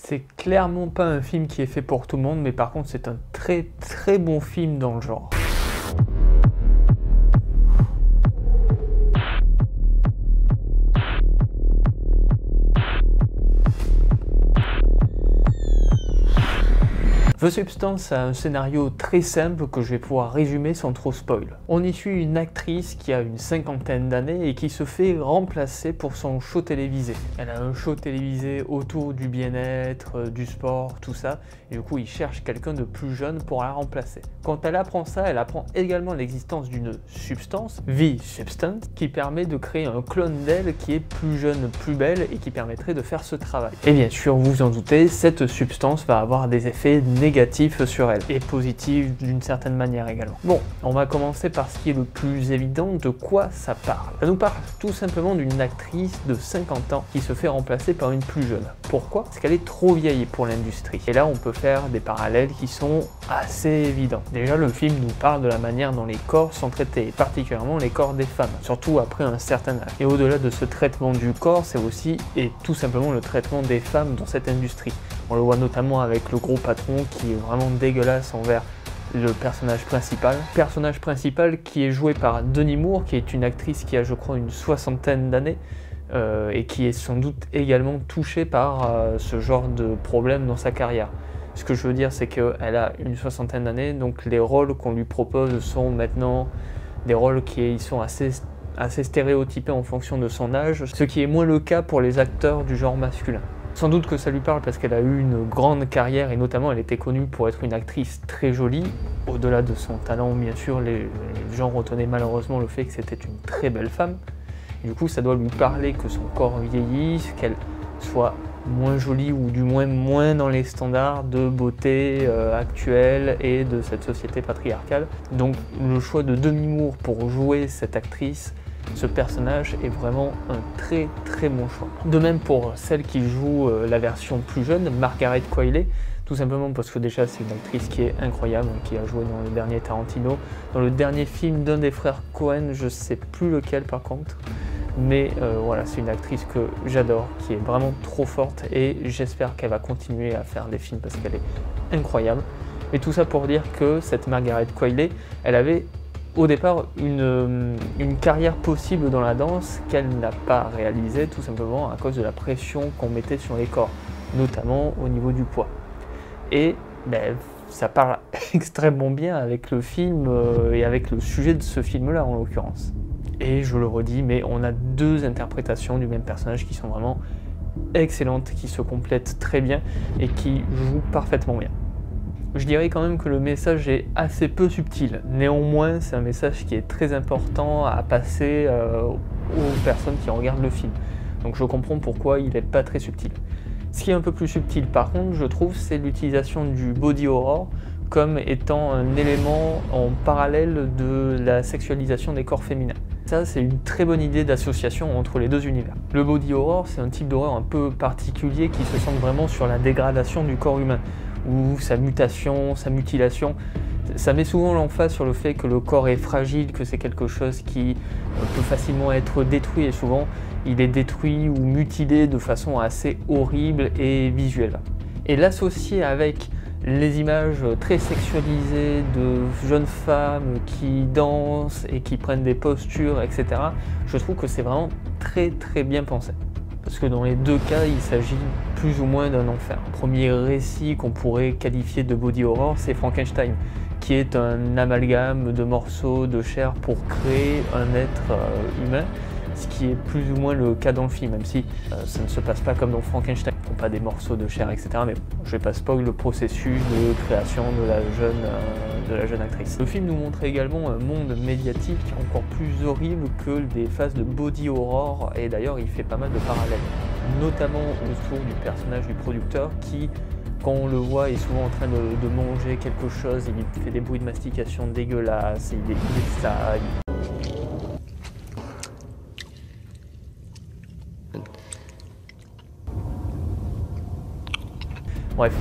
C'est clairement pas un film qui est fait pour tout le monde, mais par contre c'est un très très bon film dans le genre. The Substance a un scénario très simple que je vais pouvoir résumer sans trop spoil. On y suit une actrice qui a une cinquantaine d'années et qui se fait remplacer pour son show télévisé. Elle a un show télévisé autour du bien-être, du sport, tout ça, et du coup il cherche quelqu'un de plus jeune pour la remplacer. Quand elle apprend ça, elle apprend également l'existence d'une substance, The Substance, qui permet de créer un clone d'elle qui est plus jeune, plus belle et qui permettrait de faire ce travail. Et bien sûr, vous vous en doutez, cette substance va avoir des effets négatifs sur elle et positifs d'une certaine manière également. Bon, on va commencer par ce qui est le plus évident, de quoi ça parle. Ça nous parle tout simplement d'une actrice de 50 ans qui se fait remplacer par une plus jeune. Pourquoi? Parce qu'elle est trop vieille pour l'industrie. Et là, on peut faire des parallèles qui sont assez évidents. Déjà, le film nous parle de la manière dont les corps sont traités, et particulièrement les corps des femmes, surtout après un certain âge. Et au-delà de ce traitement du corps, c'est aussi et tout simplement le traitement des femmes dans cette industrie. On le voit notamment avec le gros patron qui est vraiment dégueulasse envers le personnage principal qui est joué par Demi Moore, qui est une actrice qui a je crois une soixantaine d'années et qui est sans doute également touchée par ce genre de problème dans sa carrière. Ce que je veux dire, c'est qu'elle a une soixantaine d'années, donc les rôles qu'on lui propose sont maintenant des rôles qui sont assez stéréotypés en fonction de son âge, ce qui est moins le cas pour les acteurs du genre masculin. Sans doute que ça lui parle parce qu'elle a eu une grande carrière et notamment elle était connue pour être une actrice très jolie. Au-delà de son talent, bien sûr, les gens retenaient malheureusement le fait que c'était une très belle femme. Et du coup, ça doit lui parler que son corps vieillisse, qu'elle soit moins jolie ou du moins dans les standards de beauté actuels et de cette société patriarcale. Donc le choix de Demi Moore pour jouer cette actrice, ce personnage est vraiment un très très bon choix. De même pour celle qui joue la version plus jeune, Margaret Qualley, tout simplement parce que déjà c'est une actrice qui est incroyable, qui a joué dans le dernier Tarantino, dans le dernier film d'un des frères Coen, je sais plus lequel par contre, mais voilà, c'est une actrice que j'adore, qui est vraiment trop forte et j'espère qu'elle va continuer à faire des films parce qu'elle est incroyable. Mais tout ça pour dire que cette Margaret Qualley, elle avait au départ une carrière possible dans la danse qu'elle n'a pas réalisée tout simplement à cause de la pression qu'on mettait sur les corps, notamment au niveau du poids. Et ben, ça parle extrêmement bien avec le film et avec le sujet de ce film-là en l'occurrence. Et je le redis, mais on a deux interprétations du même personnage qui sont vraiment excellentes, qui se complètent très bien et qui jouent parfaitement bien. Je dirais quand même que le message est assez peu subtil. Néanmoins, c'est un message qui est très important à passer aux personnes qui regardent le film. Donc je comprends pourquoi il n'est pas très subtil. Ce qui est un peu plus subtil par contre, je trouve, c'est l'utilisation du body horror comme étant un élément en parallèle de la sexualisation des corps féminins. Ça, c'est une très bonne idée d'association entre les deux univers. Le body horror, c'est un type d'horreur un peu particulier qui se centre vraiment sur la dégradation du corps humain, ou sa mutation, sa mutilation. Ça met souvent l'emphase sur le fait que le corps est fragile, que c'est quelque chose qui peut facilement être détruit, et souvent il est détruit ou mutilé de façon assez horrible et visuelle. Et l'associer avec les images très sexualisées de jeunes femmes qui dansent et qui prennent des postures, etc., je trouve que c'est vraiment très très bien pensé. Parce que dans les deux cas, il s'agit plus ou moins d'un enfer. Le premier récit qu'on pourrait qualifier de body horror, c'est Frankenstein, qui est un amalgame de morceaux de chair pour créer un être humain, ce qui est plus ou moins le cas dans le film, même si ça ne se passe pas comme dans Frankenstein, ils ne font pas des morceaux de chair, etc. Mais bon, je ne vais pas spoiler le processus de création de la jeune actrice. Le film nous montre également un monde médiatique encore plus horrible que des phases de body horror, et d'ailleurs il fait pas mal de parallèles, notamment autour du personnage du producteur qui, quand on le voit, est souvent en train de manger quelque chose, il fait des bruits de mastication dégueulasses, il est sale. Bref,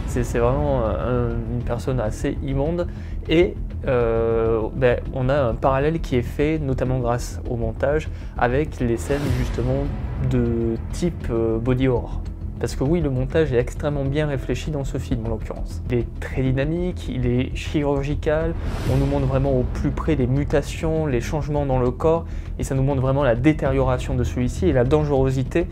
c'est vraiment une personne assez immonde et on a un parallèle qui est fait notamment grâce au montage avec les scènes justement de type body horror. Parce que oui, le montage est extrêmement bien réfléchi dans ce film en l'occurrence. Il est très dynamique, il est chirurgical, on nous montre vraiment au plus près les mutations, les changements dans le corps, et ça nous montre vraiment la détérioration de celui-ci et la dangerosité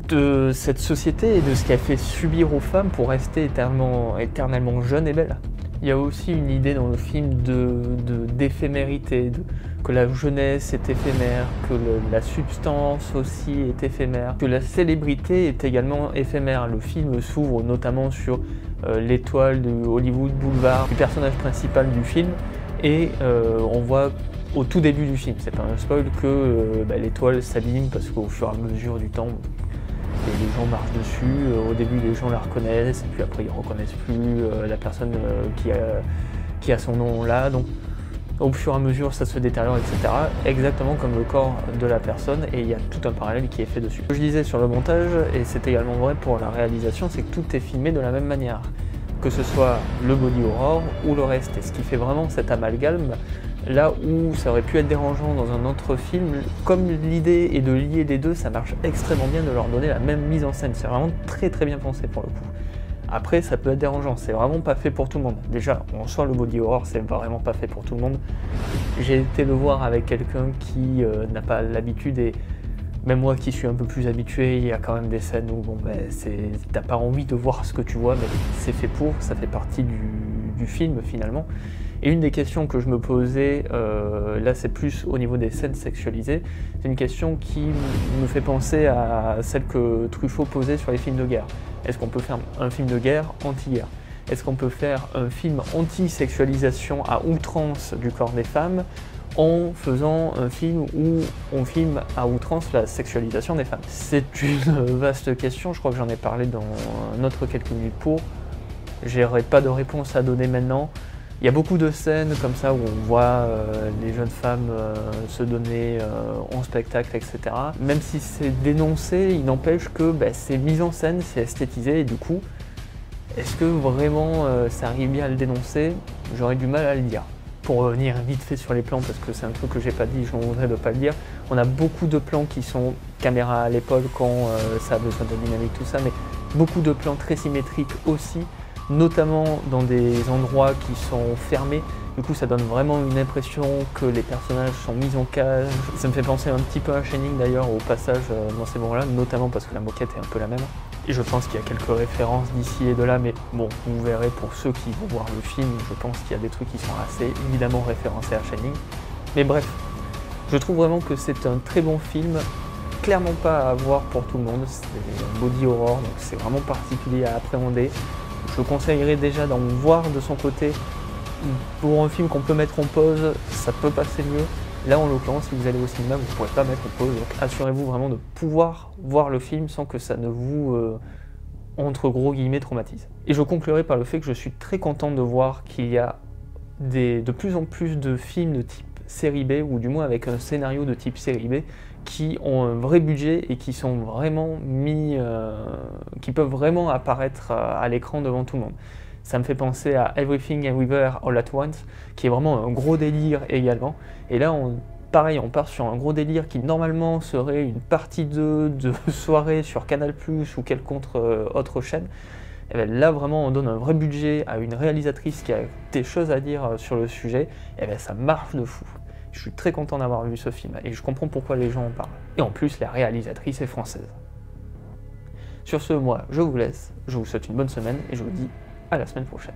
de cette société et de ce qu'elle fait subir aux femmes pour rester éternellement jeunes et belles. Il y a aussi une idée dans le film d'éphémérité, que la jeunesse est éphémère, que la substance aussi est éphémère, que la célébrité est également éphémère. Le film s'ouvre notamment sur l'étoile de Hollywood Boulevard, du personnage principal du film, et on voit au tout début du film, c'est pas un spoil, que l'étoile s'abîme parce qu'au fur et à mesure du temps, les gens marchent dessus, au début les gens la reconnaissent, et puis après ils ne reconnaissent plus la personne qui a son nom là, donc au fur et à mesure ça se détériore, etc. Exactement comme le corps de la personne, et il y a tout un parallèle qui est fait dessus. Ce que je disais sur le montage, et c'est également vrai pour la réalisation, c'est que tout est filmé de la même manière, que ce soit le body horror ou le reste, et ce qui fait vraiment cet amalgame. Là où ça aurait pu être dérangeant dans un autre film, comme l'idée est de lier les deux, ça marche extrêmement bien de leur donner la même mise en scène. C'est vraiment très bien pensé pour le coup. Après, ça peut être dérangeant, c'est vraiment pas fait pour tout le monde. Déjà, en soi, le body horror, c'est vraiment pas fait pour tout le monde. J'ai été le voir avec quelqu'un qui n'a pas l'habitude, et même moi qui suis un peu plus habitué, il y a quand même des scènes où t'as pas envie de voir ce que tu vois, mais c'est fait pour, ça fait partie du film finalement. Et une des questions que je me posais, là c'est plus au niveau des scènes sexualisées, c'est une question qui me fait penser à celle que Truffaut posait sur les films de guerre. Est-ce qu'on peut faire un film de guerre anti-guerre? Est-ce qu'on peut faire un film anti-sexualisation à outrance du corps des femmes en faisant un film où on filme à outrance la sexualisation des femmes? C'est une vaste question, je crois que j'en ai parlé dans un autre quelques minutes pour. J'aurais pas de réponse à donner maintenant. Il y a beaucoup de scènes comme ça où on voit les jeunes femmes se donner en spectacle, etc. Même si c'est dénoncé, il n'empêche que c'est mis en scène, c'est esthétisé, et du coup, est-ce que vraiment ça arrive bien à le dénoncer? J'aurais du mal à le dire. Pour revenir vite fait sur les plans, parce que c'est un truc que j'ai pas dit, je m'en voudrais de pas le dire, on a beaucoup de plans qui sont caméra à l'épaule quand ça a besoin de dynamique, tout ça, mais beaucoup de plans très symétriques aussi, notamment dans des endroits qui sont fermés. Du coup, ça donne vraiment une impression que les personnages sont mis en cage. Ça me fait penser un petit peu à Shining d'ailleurs, au passage dans ces moments-là, notamment parce que la moquette est un peu la même. Et je pense qu'il y a quelques références d'ici et de là, mais bon, vous verrez pour ceux qui vont voir le film, je pense qu'il y a des trucs qui sont assez évidemment référencés à Shining. Mais bref, je trouve vraiment que c'est un très bon film, clairement pas à voir pour tout le monde, c'est un body horror, donc c'est vraiment particulier à appréhender. Je conseillerais déjà d'en voir de son côté. Pour un film qu'on peut mettre en pause, ça peut passer mieux. Là, en l'occurrence, si vous allez au cinéma, vous ne pourrez pas mettre en pause. Donc assurez-vous vraiment de pouvoir voir le film sans que ça ne vous, entre gros guillemets, traumatise. Et je conclurai par le fait que je suis très content de voir qu'il y a de plus en plus de films de type série B, ou du moins avec un scénario de type série B, qui ont un vrai budget et qui sont vraiment qui peuvent vraiment apparaître à l'écran devant tout le monde. Ça me fait penser à Everything Everywhere All at Once, qui est vraiment un gros délire également. Et là, pareil, on part sur un gros délire qui normalement serait une partie 2 de soirée sur Canal+, ou quelconque autre chaîne. Et bien là, vraiment, on donne un vrai budget à une réalisatrice qui a des choses à dire sur le sujet. Et bien ça marche de fou. Je suis très content d'avoir vu ce film et je comprends pourquoi les gens en parlent. Et en plus, la réalisatrice est française. Sur ce, moi, je vous laisse, je vous souhaite une bonne semaine et je vous dis à la semaine prochaine.